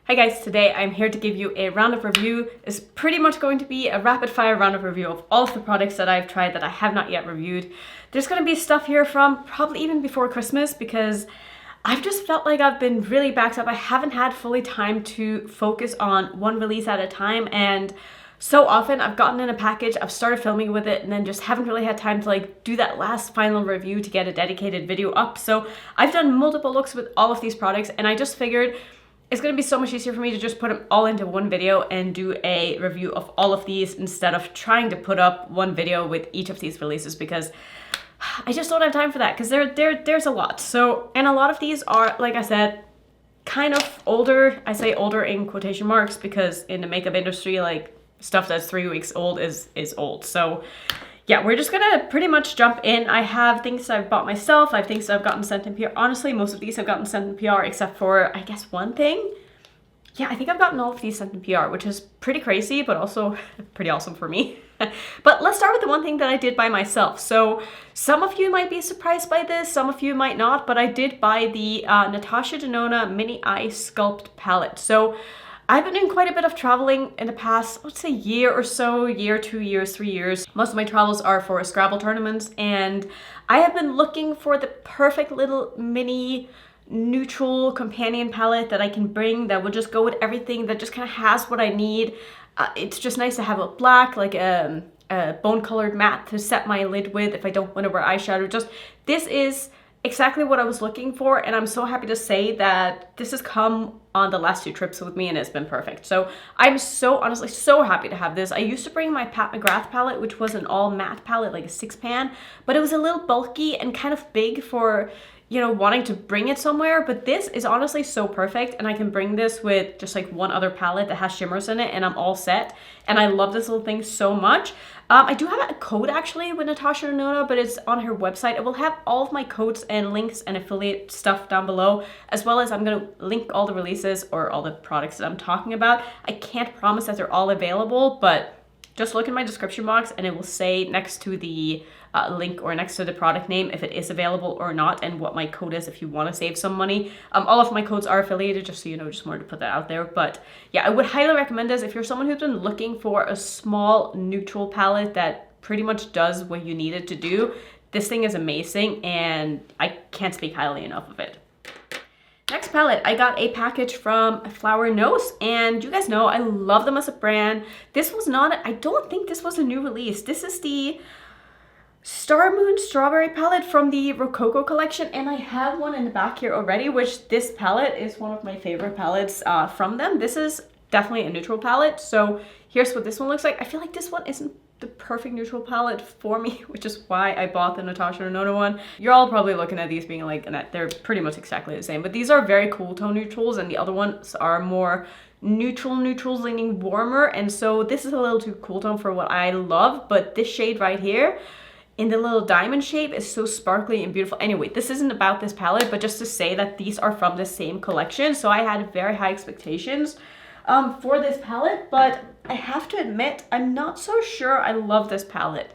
Hi guys, today I'm here to give you a roundup review. It's pretty much going to be a rapid fire roundup review of all of the products that I've tried that I have not yet reviewed. There's going to be stuff here from probably even before Christmas because I've just felt like I've been really backed up. I haven't had fully time to focus on one release at a time, and so often I've gotten in a package, I've started filming with it, and then just haven't really had time to do that last final review to get a dedicated video up. So I've done multiple looks with all of these products, and I just figured it's going to be so much easier for me to just put them all into one video and do a review of all of these instead of trying to put up one video with each of these releases, because I just don't have time for that because there's a lot. So, and a lot of these are, like I said, kind of older. I say older in quotation marks because in the makeup industry, stuff that's 3 weeks old is old. So yeah, we're just gonna pretty much jump in. I have things I've bought myself. I have things that I've gotten sent in PR. Honestly, most of these I've gotten sent in PR except for, I guess, one thing. Yeah, I think I've gotten all of these sent in PR, which is pretty crazy, but also pretty awesome for me. But let's start with the one thing that I did by myself. So some of you might be surprised by this, some of you might not, but I did buy the Natasha Denona Mini Eye Sculpt Palette. So I've been doing quite a bit of traveling in the past, let's say year or so, year, 2 years, 3 years. Most of my travels are for Scrabble tournaments, and I have been looking for the perfect little mini neutral companion palette that I can bring that will just go with everything, that just kind of has what I need. It's just nice to have a black, like a bone colored matte to set my lid with if I don't want to wear eyeshadow. Just, this is exactly what I was looking for, and I'm so happy to say that this has come on the last 2 trips with me and it's been perfect. So I'm so honestly so happy to have this. I used to bring my Pat McGrath palette, which was an all matte palette, like a 6-pan, but it was a little bulky and kind of big for, you know, wanting to bring it somewhere. But this is honestly so perfect, and I can bring this with just like one other palette that has shimmers in it and I'm all set. And I love this little thing so much. I do have a code actually with Natasha Denona, but it's on her website. It will have all of my codes and links and affiliate stuff down below, as well as I'm going to link all the releases or all the products that I'm talking about. I can't promise that they're all available, but just look in my description box and it will say next to the link or next to the product name if it is available or not, and what my code is if you want to save some money. All of my codes are affiliated, just so you know, just wanted to put that out there. But yeah, I would highly recommend this if you're someone who's been looking for a small neutral palette that pretty much does what you need it to do. This thing is amazing and I can't speak highly enough of it. Next palette, I got a package from Flower Nose, and you guys know I love them as a brand. This was not, I don't think this was a new release. This is the Star Moon Strawberry palette from the Rococo collection, and I have one in the back here already, which this palette is one of my favorite palettes from them. This is definitely a neutral palette, so here's what this one looks like. I feel like this one isn't the perfect neutral palette for me, which is why I bought the Natasha Denona one. You're all probably looking at these being like, Annette, they're pretty much exactly the same, but these are very cool tone neutrals, and the other ones are more neutrals leaning warmer, and so this is a little too cool tone for what I love. But this shade right here in the little diamond shape is so sparkly and beautiful. Anyway, this isn't about this palette, but just to say that these are from the same collection, so I had very high expectations for this palette, but I have to admit, I'm not so sure I love this palette.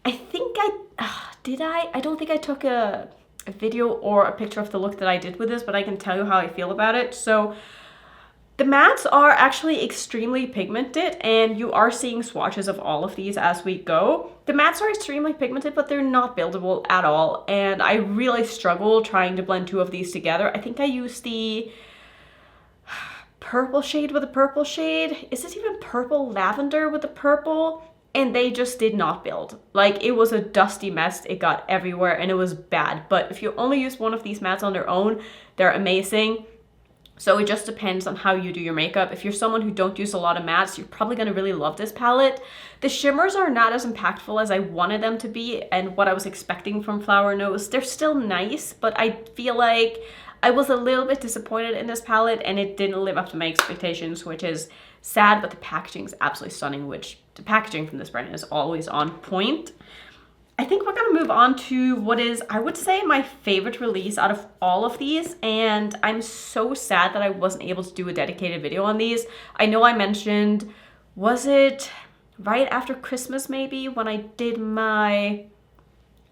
I think I don't think I took a video or a picture of the look that I did with this, but I can tell you how I feel about it. So the mattes are actually extremely pigmented, and you are seeing swatches of all of these as we go. The mattes are extremely pigmented, but they're not buildable at all, and I really struggle trying to blend 2 of these together. I think I used the purple shade with a purple shade. Is it even purple lavender with a purple? And they just did not build. Like, it was a dusty mess. It got everywhere and it was bad. But if you only use one of these mattes on their own, they're amazing. So it just depends on how you do your makeup. If you're someone who don't use a lot of mattes, you're probably gonna really love this palette. The shimmers are not as impactful as I wanted them to be and what I was expecting from Flower Nose. They're still nice, but I feel like I was a little bit disappointed in this palette and it didn't live up to my expectations, which is sad, but the packaging is absolutely stunning, which the packaging from this brand is always on point. I think we're gonna move on to what is, I would say, my favorite release out of all of these, and I'm so sad that I wasn't able to do a dedicated video on these. I know I mentioned, was it right after Christmas maybe, when I did my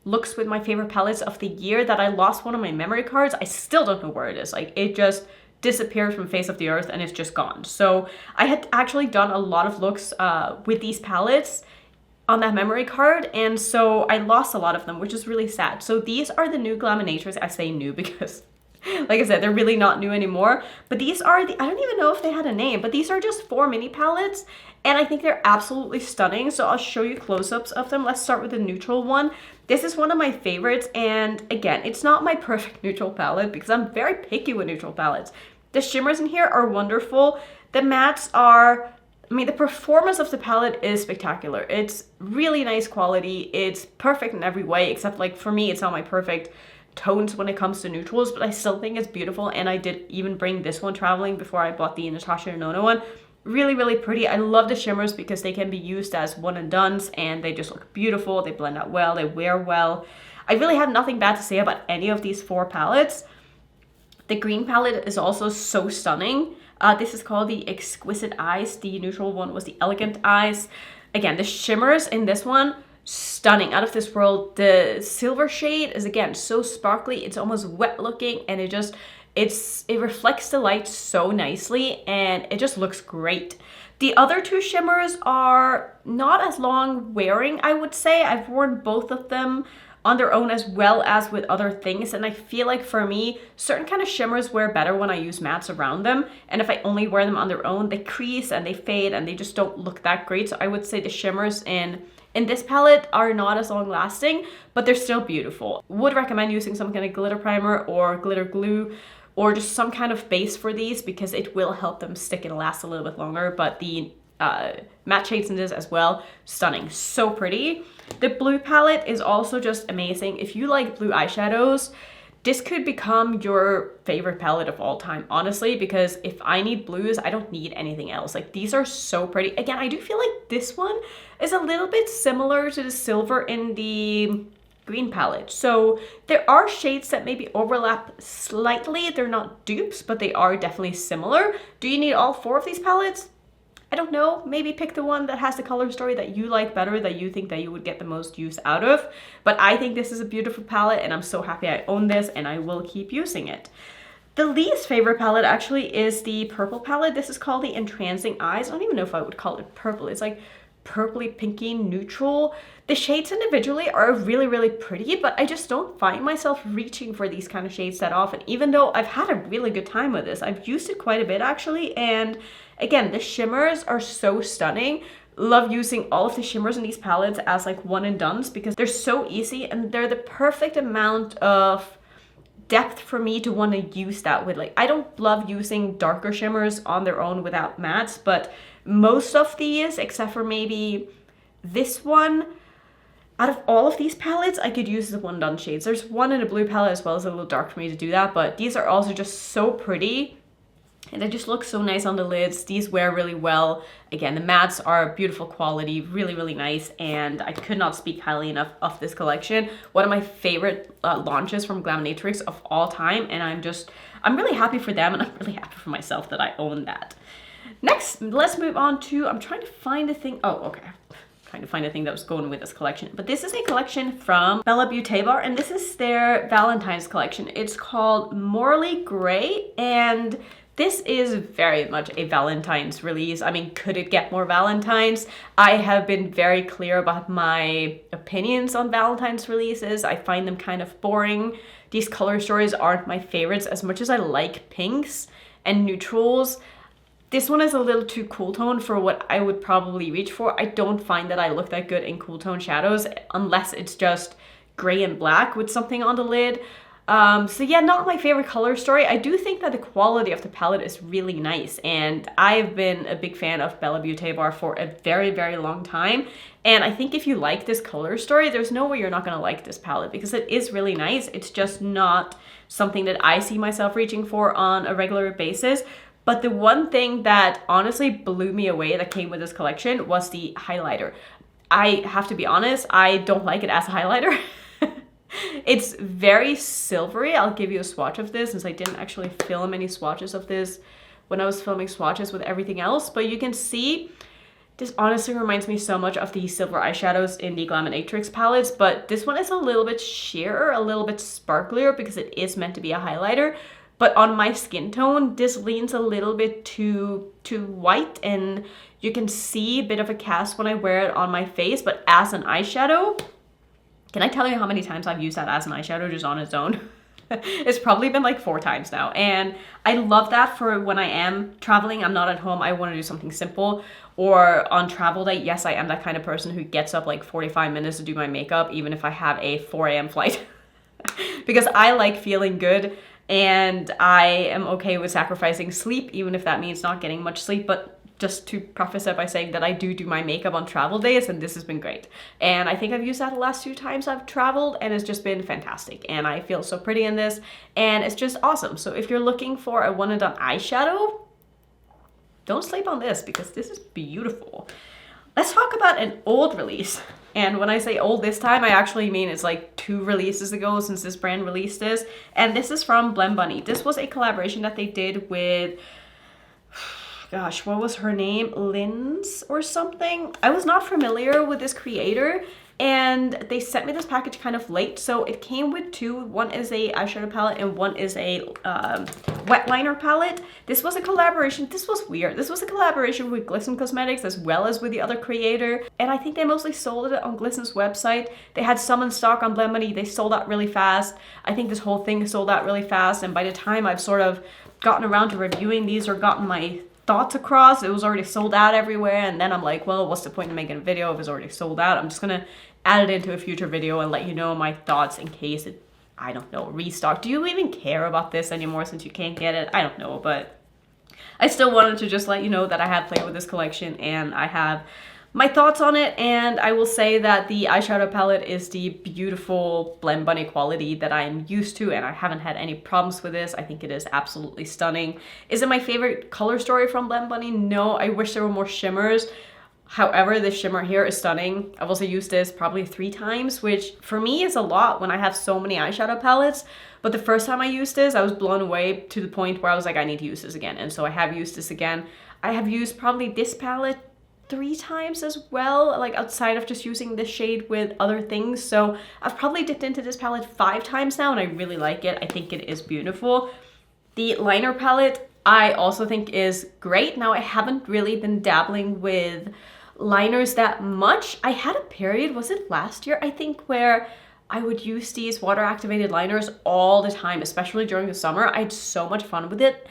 looks with my favorite palettes of the year, that I lost one of my memory cards. I still don't know where it is. Like, it just disappeared from the face of the earth and it's just gone. So I had actually done a lot of looks with these palettes on that memory card, and so I lost a lot of them, which is really sad. So these are the new Glaminatrix. I say new because like I said, they're really not new anymore, but these are the, I don't even know if they had a name, but these are just 4 mini palettes, and I think they're absolutely stunning. So I'll show you close-ups of them. Let's start with the neutral one. This is one of my favorites, and again, it's not my perfect neutral palette because I'm very picky with neutral palettes. The shimmers in here are wonderful. The mattes are, I mean, the performance of the palette is spectacular. It's really nice quality. It's perfect in every way, except like for me, it's not my perfect tones when it comes to neutrals, but I still think it's beautiful. And I did even bring this one traveling before I bought the Natasha Denona one. Really, really pretty. I love the shimmers because they can be used as one and dones and they just look beautiful. They blend out well, they wear well. I really have nothing bad to say about any of these 4 palettes. The green palette is also so stunning. This is called the Exquisite Eyes. The neutral one was the Elegant Eyes. Again, the shimmers in this one, stunning, out of this world. The silver shade is again so sparkly, it's almost wet looking, and it reflects the light so nicely and it just looks great. The other 2 shimmers are not as long wearing, I would say. I've worn both of them on their own as well as with other things, and I feel like for me, certain kind of shimmers wear better when I use mattes around them, and if I only wear them on their own, they crease and they fade and they just don't look that great. So I would say the shimmers in this palette are not as long lasting, but they're still beautiful. Would recommend using some kind of glitter primer or glitter glue or just some kind of base for these because it will help them stick and last a little bit longer. But the matte shades in this as well, stunning, so pretty. The blue palette is also just amazing. If you like blue eyeshadows, this could become your favorite palette of all time, honestly, because if I need blues, I don't need anything else. Like, these are so pretty. Again, I do feel like this one is a little bit similar to the silver in the green palette. So there are shades that maybe overlap slightly. They're not dupes, but they are definitely similar. Do you need all 4 of these palettes? I don't know, maybe pick the one that has the color story that you like better, that you think that you would get the most use out of. But I think this is a beautiful palette and I'm so happy I own this and I will keep using it. The least favorite palette actually is the purple palette. This is called the Entrancing Eyes. I don't even know if I would call it purple. It's like purpley pinky neutral. The shades individually are really, really pretty, but I just don't find myself reaching for these kind of shades that often, even though I've had a really good time with this. I've used it quite a bit actually, and again, the shimmers are so stunning. Love using all of the shimmers in these palettes as like one and dones because they're so easy and they're the perfect amount of depth for me to want to use that with. Like, I don't love using darker shimmers on their own without mattes, but most of these, except for maybe this one, out of all of these palettes, I could use the one done shades. There's one in a blue palette as well, it's a little dark for me to do that, but these are also just so pretty. And they just look so nice on the lids. These wear really well. Again, the mattes are beautiful quality, really, really nice. And I could not speak highly enough of this collection. One of my favorite launches from Glaminatrix of all time. And I'm really happy for them and I'm really happy for myself that I own that. Next, let's move on to, I'm trying to find a thing. Oh, okay. Trying to find a thing that was going with this collection. But this is a collection from Beaute and this is their Valentine's collection. It's called Morally Grey, and this is very much a Valentine's release. I mean, could it get more Valentine's? I have been very clear about my opinions on Valentine's releases. I find them kind of boring. These color stories aren't my favorites as much as I like pinks and neutrals. This one is a little too cool tone for what I would probably reach for. I don't find that I look that good in cool tone shadows unless it's just gray and black with something on the lid. So yeah, not my favorite color story. I do think that the quality of the palette is really nice, and I've been a big fan of Beaute for a very, very long time. And I think if you like this color story, there's no way you're not gonna like this palette because it is really nice. It's just not something that I see myself reaching for on a regular basis. But the one thing that honestly blew me away that came with this collection was the highlighter. I have to be honest, I don't like it as a highlighter. It's very silvery. I'll give you a swatch of this since I didn't actually film any swatches of this when I was filming swatches with everything else. But you can see this honestly reminds me so much of the silver eyeshadows in the Glaminatrix palettes. But this one is a little bit sheerer, a little bit sparklier because it is meant to be a highlighter. But on my skin tone, this leans a little bit too white, and you can see a bit of a cast when I wear it on my face. But as an eyeshadow, can I tell you how many times I've used that as an eyeshadow just on its own? It's probably been like 4 times now, and I love that for when I am traveling. I'm not at home, I want to do something simple, or on travel day. Yes, I am that kind of person who gets up like 45 minutes to do my makeup, even if I have a 4 a.m. flight, because I like feeling good, and I am okay with sacrificing sleep, even if that means not getting much sleep. But just to preface it by saying that I do my makeup on travel days, and this has been great. And I think I've used that the last 2 times I've traveled, and it's just been fantastic. And I feel so pretty in this, and it's just awesome. So if you're looking for a one and done eyeshadow, don't sleep on this, because this is beautiful. Let's talk about an old release. And when I say old this time, I actually mean it's like 2 releases ago since this brand released this. And this is from Blendbunny. This was a collaboration that they did with, gosh, what was her name? Linz or something? I was not familiar with this creator, and they sent me this package kind of late. So it came with 2. One is a eyeshadow palette and one is a wet liner palette. This was a collaboration. This was weird. This was a collaboration with Klarity Cosmetics as well as with the other creator. And I think they mostly sold it on Glisten's website. They had some in stock on Blendbunny. They sold out really fast. I think this whole thing sold out really fast. And by the time I've sort of gotten around to reviewing these or gotten my thoughts across, it was already sold out everywhere. And then I'm like, well, what's the point in making a video if it's already sold out? I'm just gonna add it into a future video and let you know my thoughts in case it, I don't know, restock. Do you even care about this anymore since you can't get it? I don't know, but I still wanted to just let you know that I had played with this collection and I have my thoughts on it. And I will say that the eyeshadow palette is the beautiful Blendbunny quality that I'm used to, and I haven't had any problems with this. I think it is absolutely stunning. Is it my favorite color story from Blendbunny? No, I wish there were more shimmers. However, the shimmer here is stunning. I've also used this probably 3 times, which for me is a lot when I have so many eyeshadow palettes. But the first time I used this, I was blown away to the point where I was like, I need to use this again. And so I have used this again. I have used probably this palette 3 times as well, like outside of just using this shade with other things. So I've probably dipped into this palette 5 times now, and I really like it. I think it is beautiful. The liner palette I also think is great. Now, I haven't really been dabbling with liners that much. I had a period, was it last year, I think, where I would use these water activated liners all the time, especially during the summer. I had so much fun with it.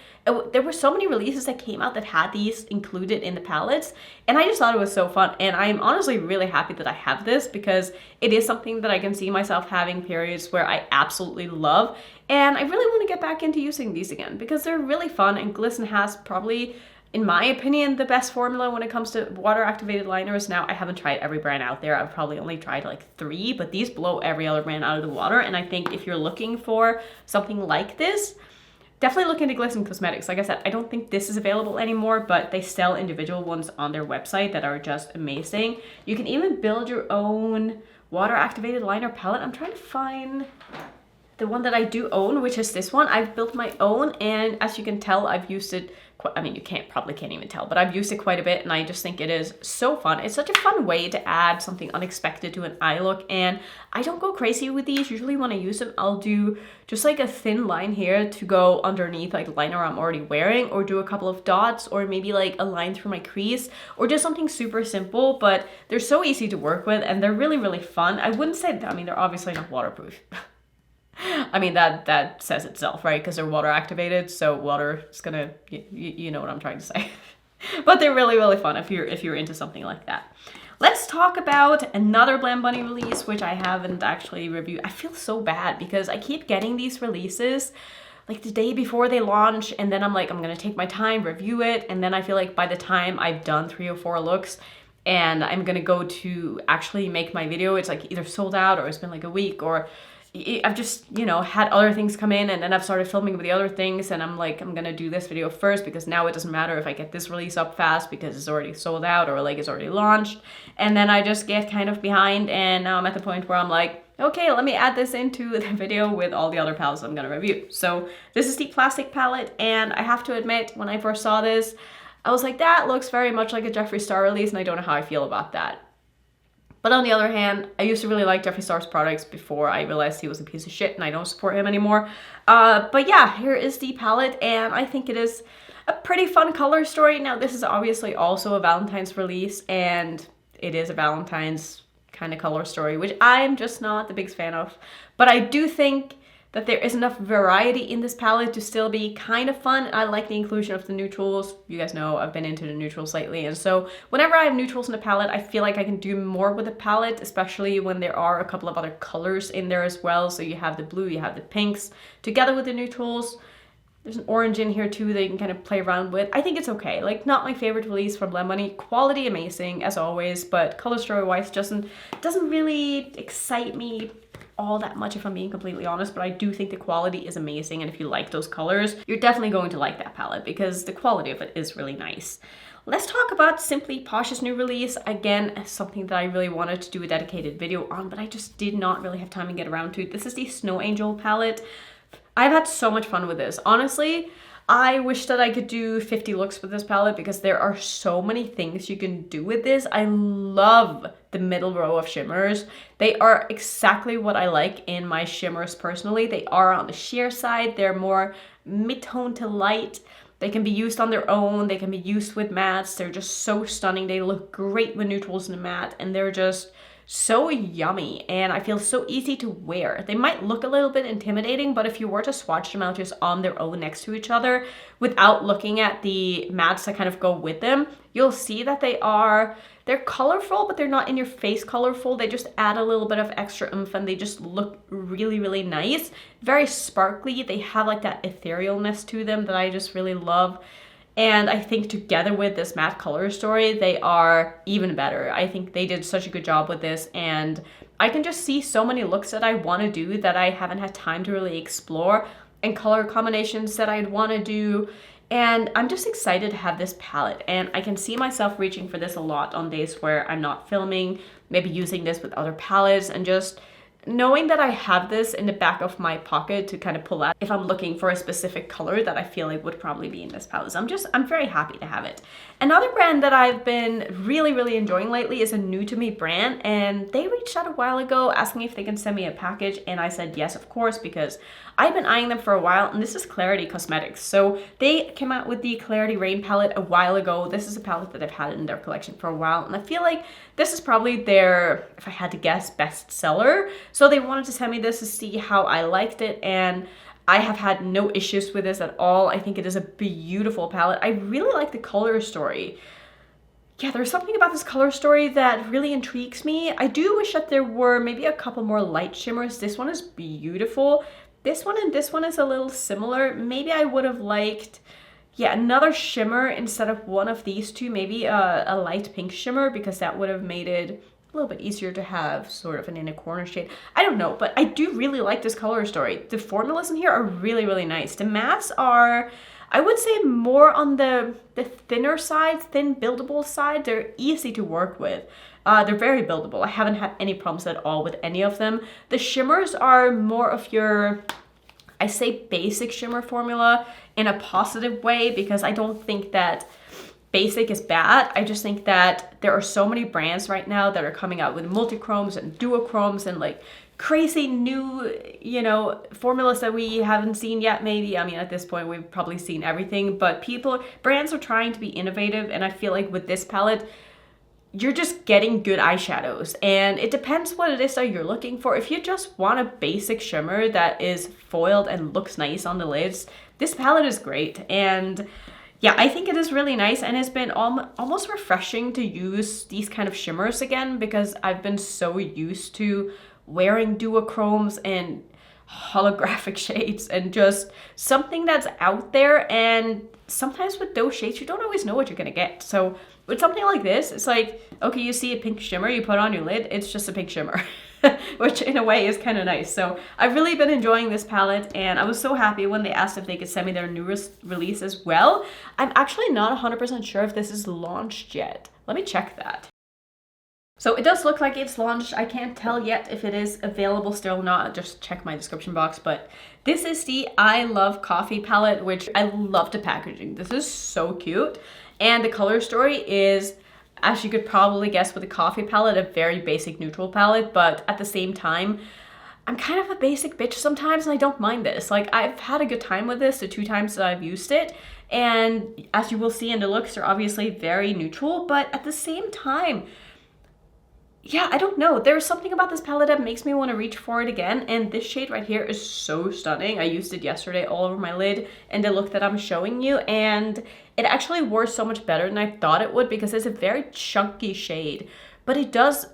There were so many releases that came out that had these included in the palettes, and I just thought it was so fun. And I'm honestly really happy that I have this, because it is something that I can see myself having periods where I absolutely love. And I really want to get back into using these again because they're really fun, and Glisten has probably, in my opinion, the best formula when it comes to water activated liners. Now, I haven't tried every brand out there. I've probably only tried like 3, but these blow every other brand out of the water. And I think if you're looking for something like this, definitely look into Klarity Cosmetics. Like I said, I don't think this is available anymore, but they sell individual ones on their website that are just amazing. You can even build your own water activated liner palette. I'm trying to find the one that I do own, which is this one. I've built my own, and as you can tell, I've used it I mean, you probably can't even tell, but I've used it quite a bit, and I just think it is so fun. It's such a fun way to add something unexpected to an eye look, and I don't go crazy with these. Usually when I use them, I'll do just like a thin line here to go underneath like the liner I'm already wearing, or do a couple of dots, or maybe like a line through my crease, or just something super simple, but they're so easy to work with, and they're really, really fun. I wouldn't say that, I mean, they're obviously not waterproof. I mean, that says itself, right? Because they're water activated, so water is gonna, you know what I'm trying to say. But they're really, really fun if you're into something like that. Let's talk about another Blendbunny release, which I haven't actually reviewed. I feel so bad because I keep getting these releases like the day before they launch, and then I'm like, I'm gonna take my time, review it, and then I feel like by the time I've done 3 or 4 looks, and I'm gonna go to actually make my video, it's like either sold out or it's been like a week, or I've just, you know, had other things come in, and then I've started filming with the other things, and I'm like, I'm gonna do this video first because now it doesn't matter if I get this release up fast because it's already sold out or like it's already launched. And then I just get kind of behind, and now I'm at the point where I'm like, okay, let me add this into the video with all the other palettes I'm gonna review. So this is the plastic palette, and I have to admit, when I first saw this, I was like, that looks very much like a Jeffree Star release, and I don't know how I feel about that. But on the other hand, I used to really like Jeffree Star's products before I realized he was a piece of shit and I don't support him anymore. But yeah, here is the palette, and I think it is a pretty fun color story. Now, this is obviously also a Valentine's release, and it is a Valentine's kind of color story, which I'm just not the biggest fan of. But I do think that there is enough variety in this palette to still be kind of fun. I like the inclusion of the neutrals. You guys know I've been into the neutrals lately, and so whenever I have neutrals in the palette, I feel like I can do more with the palette, especially when there are a couple of other colors in there as well. So you have the blue, you have the pinks together with the neutrals. There's an orange in here too that you can kind of play around with. I think it's okay. Like, not my favorite release from Blendbunny. Quality amazing as always, but color story wise doesn't really excite me all that much, if I'm being completely honest. But I do think the quality is amazing, and if you like those colors, you're definitely going to like that palette because the quality of it is really nice. Let's talk about Simply Posh's new release. Again, something that I really wanted to do a dedicated video on, but I just did not really have time to get around to. This is the Snow Angel palette. I've had so much fun with this. Honestly, I wish that I could do 50 looks with this palette because there are so many things you can do with this. I love the middle row of shimmers. They are exactly what I like in my shimmers personally. They are on the sheer side. They're more mid-tone to light. They can be used on their own. They can be used with mattes. They're just so stunning. They look great with neutrals and matte, and they're just so yummy, and I feel so easy to wear. They might look a little bit intimidating, but if you were to swatch them out just on their own next to each other without looking at the mattes that kind of go with them, you'll see that they're colorful, but they're not in your face colorful. They just add a little bit of extra oomph, and they just look really, really nice. Very sparkly. They have like that etherealness to them that I just really love. And I think together with this matte color story, they are even better. I think they did such a good job with this, and I can just see so many looks that I want to do that I haven't had time to really explore, and color combinations that I'd want to do. And I'm just excited to have this palette, and I can see myself reaching for this a lot on days where I'm not filming, maybe using this with other palettes, and just knowing that I have this in the back of my pocket to kind of pull out if I'm looking for a specific color that I feel like would probably be in this palette. So I'm very happy to have it. Another brand that I've been really, really enjoying lately is a new to me brand, and they reached out a while ago asking if they can send me a package, and I said yes, of course, because I've been eyeing them for a while, and this is Klarity Cosmetics. So they came out with the Clarity Rain palette a while ago. This is a palette that I've had in their collection for a while, and I feel like this is probably their, if I had to guess, best seller. So they wanted to send me this to see how I liked it, and I have had no issues with this at all. I think it is a beautiful palette. I really like the color story. Yeah, there's something about this color story that really intrigues me. I do wish that there were maybe a couple more light shimmers. This one is beautiful. This one and this one is a little similar. Maybe I would have liked, yeah, another shimmer instead of one of these two. Maybe a light pink shimmer, because that would have made it a little bit easier to have sort of an inner corner shade. I don't know, but I do really like this color story. The formulas in here are really, really nice. The mattes are, I would say, more on the thinner side, thin buildable side. They're easy to work with. They're very buildable. I haven't had any problems at all with any of them. The shimmers are more of your, I say, basic shimmer formula in a positive way, because I don't think that basic is bad. I just think that there are so many brands right now that are coming out with multi-chromes and duochromes and like crazy new, you know, formulas that we haven't seen yet maybe. I mean, at this point we've probably seen everything, but brands are trying to be innovative, and I feel like with this palette you're just getting good eyeshadows, and it depends what it is that you're looking for. If you just want a basic shimmer that is foiled and looks nice on the lids, this palette is great. And yeah, I think it is really nice, and it's been almost refreshing to use these kind of shimmers again, because I've been so used to wearing duochromes and holographic shades and just something that's out there, and sometimes with those shades you don't always know what you're gonna get. So with something like this, it's like, okay, you see a pink shimmer, you put on your lid, it's just a pink shimmer. Which in a way is kind of nice. So I've really been enjoying this palette, and I was so happy when they asked if they could send me their newest release as well. I'm actually not 100% sure if this is launched yet. Let me check that. So it does look like it's launched. I can't tell yet if it is available still or not. Just check my description box. But this is the I Love Coffee palette, which I love the packaging. This is so cute. And the color story is as you could probably guess with a coffee palette, a very basic neutral palette, but at the same time, I'm kind of a basic bitch sometimes and I don't mind this. Like, I've had a good time with this the 2 times that I've used it. And as you will see in the looks, they're obviously very neutral, but at the same time, yeah, I don't know. There's something about this palette that makes me want to reach for it again. And this shade right here is so stunning. I used it yesterday all over my lid in the look that I'm showing you. And it actually wore so much better than I thought it would because it's a very chunky shade. But it does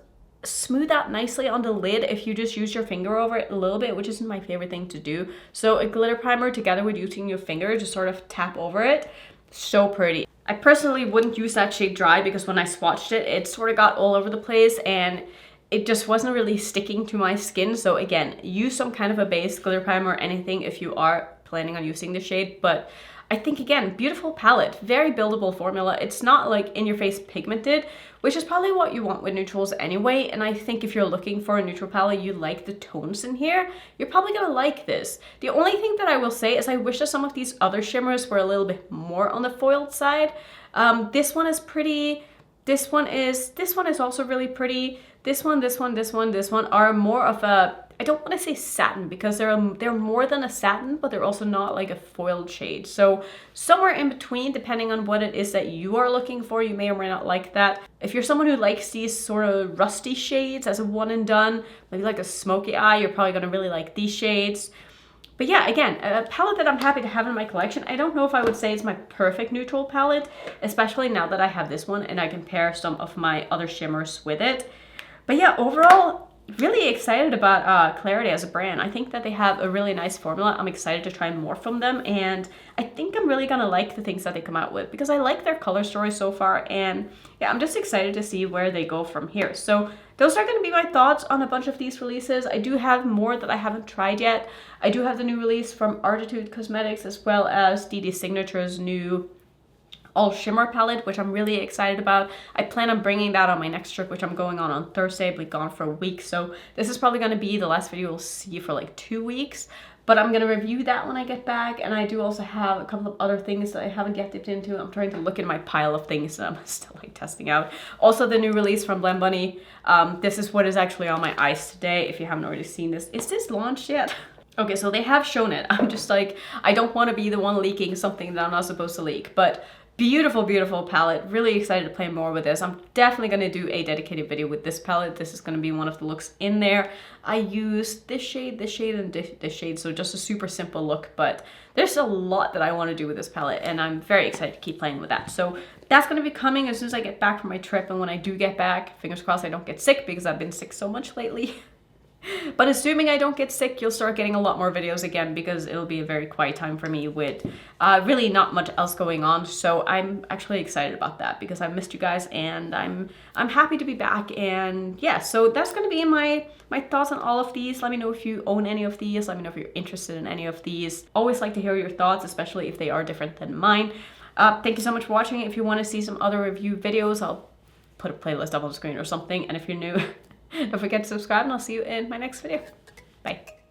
smooth out nicely on the lid if you just use your finger over it a little bit, which isn't my favorite thing to do. So a glitter primer together with using your finger, just sort of tap over it. So pretty. I personally wouldn't use that shade dry because when I swatched it, it sort of got all over the place and it just wasn't really sticking to my skin. So again, use some kind of a base glitter primer or anything if you are planning on using the shade. But I think, again, beautiful palette, very buildable formula. It's not like in your face pigmented, which is probably what you want with neutrals anyway. And I think if you're looking for a neutral palette, you like the tones in here, you're probably gonna like this. The only thing that I will say is I wish that some of these other shimmers were a little bit more on the foiled side. This one is pretty. This one is also really pretty. This one are more of a, I don't want to say satin because they're more than a satin, but they're also not like a foiled shade. So somewhere in between, depending on what it is that you are looking for, you may or may not like that. If you're someone who likes these sort of rusty shades as a one and done, maybe like a smoky eye, you're probably gonna really like these shades. But yeah, again, a palette that I'm happy to have in my collection. I don't know if I would say it's my perfect neutral palette, especially now that I have this one and I can pair some of my other shimmers with it. But yeah, overall, really excited about Klarity as a brand. I think that they have a really nice formula. I'm excited to try more from them, and I think I'm really gonna like the things that they come out with because I like their color story so far, and yeah, I'm just excited to see where they go from here. So those are gonna be my thoughts on a bunch of these releases. I do have more that I haven't tried yet. I do have the new release from Klarity Cosmetics as well as DD Signature's new all shimmer palette, which I'm really excited about. I plan on bringing that on my next trip, which I'm going on Thursday. I'll be gone for a week, so this is probably going to be the last video we'll see for like 2 weeks, but I'm going to review that when I get back. And I do also have a couple of other things that I haven't yet dipped into. I'm trying to look in my pile of things that I'm still like testing out. Also the new release from Blendbunny. This is what is actually on my eyes today, if you haven't already seen this. Is this launched yet? Okay, so they have shown it. I'm just like, I don't want to be the one leaking something that I'm not supposed to leak, but beautiful, beautiful palette. Really excited to play more with this. I'm definitely going to do a dedicated video with this palette. This is going to be one of the looks in there. I used this shade, and this shade, so just a super simple look, but there's a lot that I want to do with this palette, and I'm very excited to keep playing with that. So that's going to be coming as soon as I get back from my trip, and when I do get back, fingers crossed I don't get sick because I've been sick so much lately. But assuming I don't get sick, you'll start getting a lot more videos again because it'll be a very quiet time for me with really not much else going on. So I'm actually excited about that because I missed you guys, and I'm happy to be back. And yeah, so that's going to be my thoughts on all of these. Let me know if you own any of these. Let me know if you're interested in any of these. Always like to hear your thoughts, especially if they are different than mine. Thank you so much for watching. If you want to see some other review videos, I'll put a playlist up on the screen or something. And if you're new, don't forget to subscribe, and I'll see you in my next video. Bye.